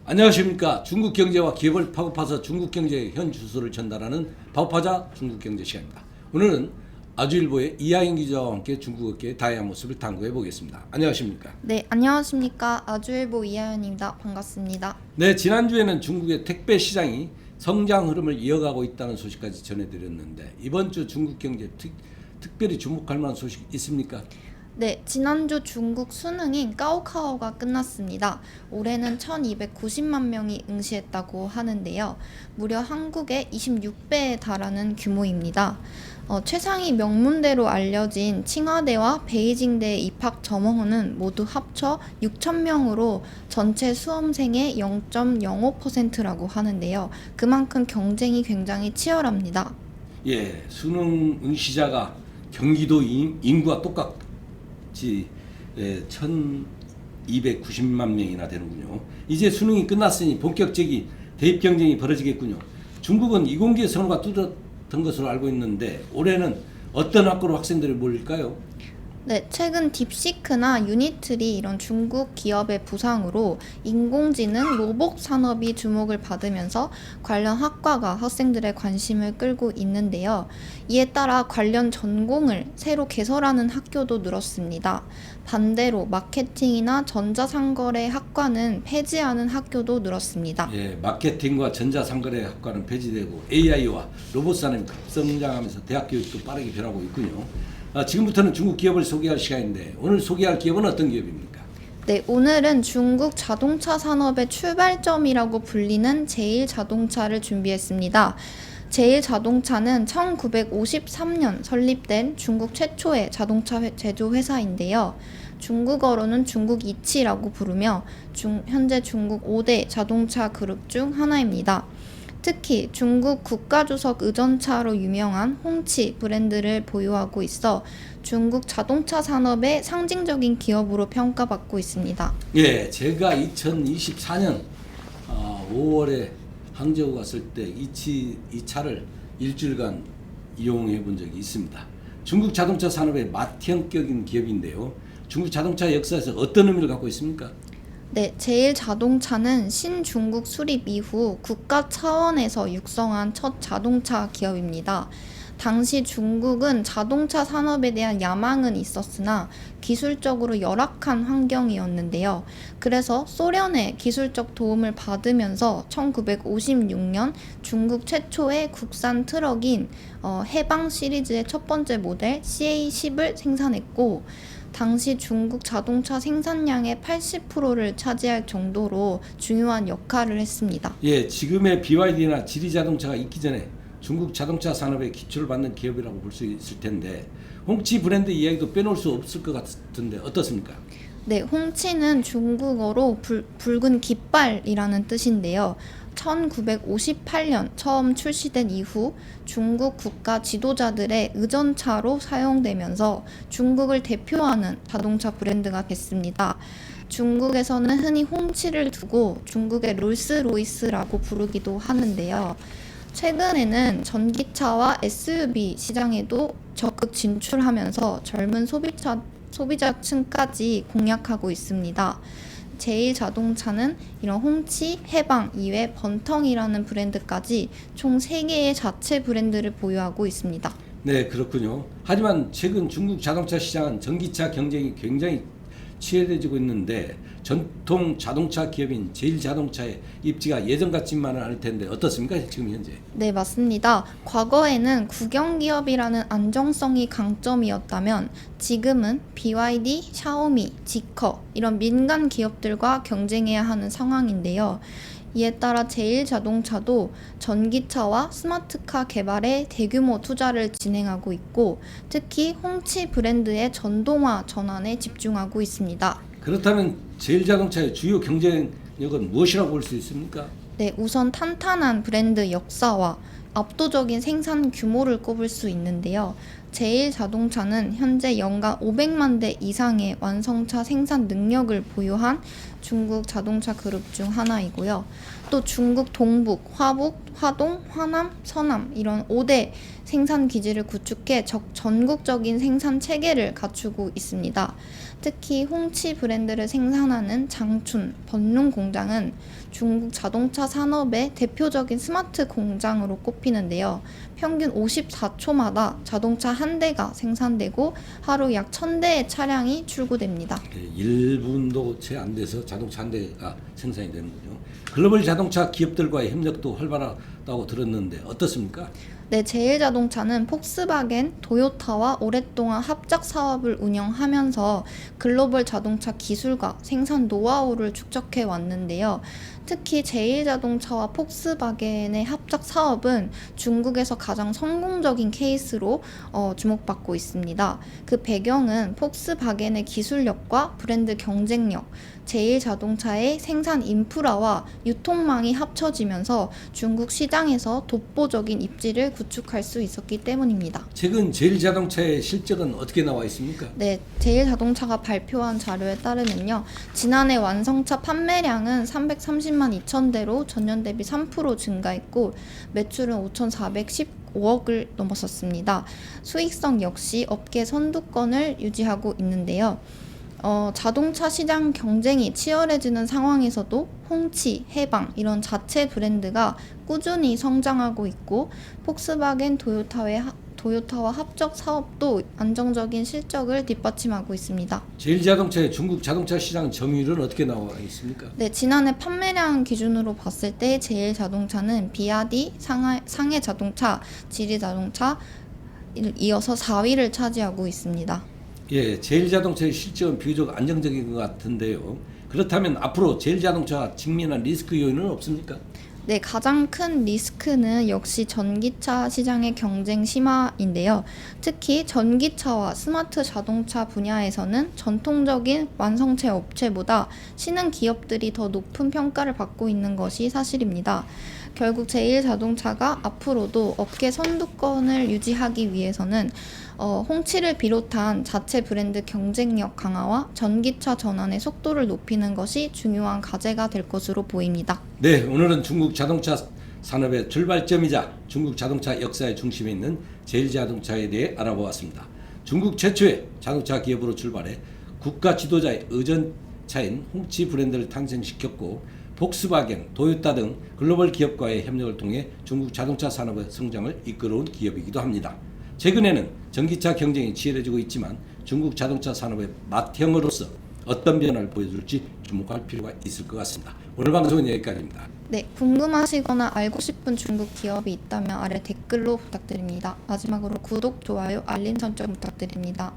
안녕하십니까. 중국 경제와 기업을 파고파서 중국 경제의 현 주소를 전달하는 파고파자 중국 경제 시간입니다. 오늘은 아주일보의 이하인 기자와 함께 중국 업계의 다양한 모습을 탐구해 보겠습니다. 안녕하십니까. 네, 안녕하십니까. 아주일보 이하연입니다. 반갑습니다. 네, 지난주에는 중국의 택배 시장이 성장 흐름을 이어가고 있다는 소식까지 전해드렸는데 이번 주 중국 경제 특별히 주목할 만한 소식 있습니까? 네, 지난주 중국 수능인 가오카오가 끝났습니다. 올해는 1290만 명이 응시했다고 하는데요. 무려 한국의 26배에 달하는 규모입니다. 최상위 명문대로 알려진 칭화대와 베이징대 입학 점원은 모두 합쳐 6,000명으로 전체 수험생의 0.05%라고 하는데요. 그만큼 경쟁이 굉장히 치열합니다. 예, 수능 응시자가 경기도 인구와 똑같이 1290만 명이나 되는군요. 이제 수능이 끝났으니 본격적인 대입 경쟁이 벌어지겠군요. 중국은 이공계 선호가 뚜렷한 것으로 알고 있는데 올해는 어떤 학교로 학생들이 몰릴까요? 네, 최근 딥시크나 유니트리 이런 중국 기업의 부상으로 인공지능 로봇 산업이 주목을 받으면서 관련 학과가 학생들의 관심을 끌고 있는데요. 이에 따라 관련 전공을 새로 개설하는 학교도 늘었습니다. 반대로 마케팅이나 전자상거래 학과는 폐지하는 학교도 늘었습니다. 예, 마케팅과 전자상거래 학과는 폐지되고 AI와 로봇 산업이 급성장하면서 대학 교육도 빠르게 변하고 있군요. 지금부터는 중국 기업을 소개할 시간인데 오늘 소개할 기업은 어떤 기업입니까? 네, 오늘은 중국 자동차 산업의 출발점이라고 불리는 제일자동차를 준비했습니다. 제일자동차는 1953년 설립된 중국 최초의 자동차 제조 회사인데요. 중국어로는 중국 이치라고 부르며 현재 중국 5대 자동차 그룹 중 하나입니다. 특히 중국 국가주석 의전차로 유명한 홍치 브랜드를 보유하고 있어 중국 자동차 산업의 상징적인 기업으로 평가받고 있습니다. 예, 제가 2024년 5월에 항저우 갔을 때 이 차를 일주일간 이용해 본 적이 있습니다. 중국 자동차 산업의 맏형격인 기업인데요. 중국 자동차 역사에서 어떤 의미를 갖고 있습니까? 네, 제일자동차는 신중국 수립 이후 국가 차원에서 육성한 첫 자동차 기업입니다. 당시 중국은 자동차 산업에 대한 야망은 있었으나 기술적으로 열악한 환경이었는데요. 그래서 소련의 기술적 도움을 받으면서 1956년 중국 최초의 국산 트럭인 해방 시리즈의 첫 번째 모델 CA10을 생산했고 당시 중국 자동차 생산량의 80%를 차지할 정도로 중요한 역할을 했습니다. 예, 지금의 BYD나 지리자동차가 있기 전에 중국 자동차 산업의 기초를 받는 기업이라고 볼 수 있을 텐데 홍치 브랜드 이야기도 빼놓을 수 없을 것 같은데 어떻습니까? 네, 홍치는 중국어로 붉은 깃발이라는 뜻인데요. 1958년 처음 출시된 이후 중국 국가 지도자들의 의전차로 사용되면서 중국을 대표하는 자동차 브랜드가 됐습니다. 중국에서는 흔히 홍치를 두고 중국의 롤스로이스라고 부르기도 하는데요. 최근에는 전기차와 SUV 시장에도 적극 진출하면서 젊은 소비자층까지 공략하고 있습니다. 제일자동차는 이런 홍치, 해방 이외 번텅이라는 브랜드까지 총 3개의 자체 브랜드를 보유하고 있습니다. 네, 그렇군요. 하지만 최근 중국 자동차 시장은 전기차 경쟁이 굉장히 치열해지고 있는데 전통 자동차 기업인 제일자동차의 입지가 예전 같지만은 않을 텐데 어떻습니까? 지금 현재? 네, 맞습니다. 과거에는 국영기업이라는 안정성이 강점이었다면 지금은 BYD, 샤오미, 지커 이런 민간 기업들과 경쟁해야 하는 상황인데요. 이에 따라 제일자동차도 전기차와 스마트카 개발에 대규모 투자를 진행하고 있고 특히 홍치 브랜드의 전동화 전환에 집중하고 있습니다. 그렇다면 제일자동차의 주요 경쟁력은 무엇이라고 볼 수 있습니까? 네, 우선 탄탄한 브랜드 역사와 압도적인 생산 규모를 꼽을 수 있는데요. 제일자동차는 현재 연간 500만 대 이상의 완성차 생산 능력을 보유한 중국 자동차 그룹 중 하나이고요. 또 중국 동북, 화북, 화동, 화남, 서남 이런 5대 생산 기지를 구축해 전국적인 생산 체계를 갖추고 있습니다. 특히 홍치 브랜드를 생산하는 장춘, 번룽 공장은 중국 자동차 산업의 대표적인 스마트 공장으로 꼽히는데요. 평균 54초마다 자동차 한 대가 생산되고 하루 약 1000대의 차량이 출고됩니다. 1분도 채 안 돼서 자동차 한 대가 생산이 되는군요. 글로벌 자동차 기업들과의 협력도 활발하다고 들었는데 어떻습니까? 네, 제일자동차는 폭스바겐, 도요타와 오랫동안 합작 사업을 운영하면서 글로벌 자동차 기술과 생산 노하우를 축적해 왔는데요. 특히 제일자동차와 폭스바겐의 합작 사업은 중국에서 가장 성공적인 케이스로 주목받고 있습니다. 그 배경은 폭스바겐의 기술력과 브랜드 경쟁력, 제일자동차의 생산 인프라와 유통망이 합쳐지면서 중국 시장에서 독보적인 입지를 구축할 수 있었기 때문입니다. 최근 제일자동차의 실적은 어떻게 나와 있습니까? 네, 제일자동차가 발표한 자료에 따르면요. 지난해 완성차 판매량은 330만 2천 대로 전년 대비 3% 증가했고 매출은 5,415억을 넘었었습니다. 수익성 역시 업계 선두권을 유지하고 있는데요. 자동차 시장 경쟁이 치열해지는 상황에서도 홍치, 해방 이런 자체 브랜드가 꾸준히 성장하고 있고 폭스바겐, 도요타와 합작 사업도 안정적인 실적을 뒷받침하고 있습니다. 제일자동차의 중국 자동차 시장 점유율은 어떻게 나와 있습니까? 네, 지난해 판매량 기준으로 봤을 때 제일자동차는 비아디, 상해자동차, 지리자동차 이어서 4위를 차지하고 있습니다. 예, 제일자동차의 실적은 비교적 안정적인 것 같은데요. 그렇다면 앞으로 제일자동차가 직면한 리스크 요인은 없습니까? 네, 가장 큰 리스크는 역시 전기차 시장의 경쟁 심화인데요. 특히 전기차와 스마트 자동차 분야에서는 전통적인 완성체 업체보다 신흥 기업들이 더 높은 평가를 받고 있는 것이 사실입니다. 결국 제일자동차가 앞으로도 업계 선두권을 유지하기 위해서는 홍치를 비롯한 자체 브랜드 경쟁력 강화와 전기차 전환의 속도를 높이는 것이 중요한 과제가 될 것으로 보입니다. 네, 오늘은 중국 자동차 산업의 출발점이자 중국 자동차 역사의 중심에 있는 제일자동차에 대해 알아보았습니다. 중국 최초의 자동차 기업으로 출발해 국가 지도자의 의전차인 홍치 브랜드를 탄생시켰고 폭스바겐, 도요타 등 글로벌 기업과의 협력을 통해 중국 자동차 산업의 성장을 이끌어온 기업이기도 합니다. 최근에는 전기차 경쟁이 치열해지고 있지만 중국 자동차 산업의 맏형으로서 어떤 변화를 보여줄지 주목할 필요가 있을 것 같습니다. 오늘 방송은 여기까지입니다. 네, 궁금하시거나 알고 싶은 중국 기업이 있다면 아래 댓글로 부탁드립니다. 마지막으로 구독, 좋아요, 알림 설정 부탁드립니다.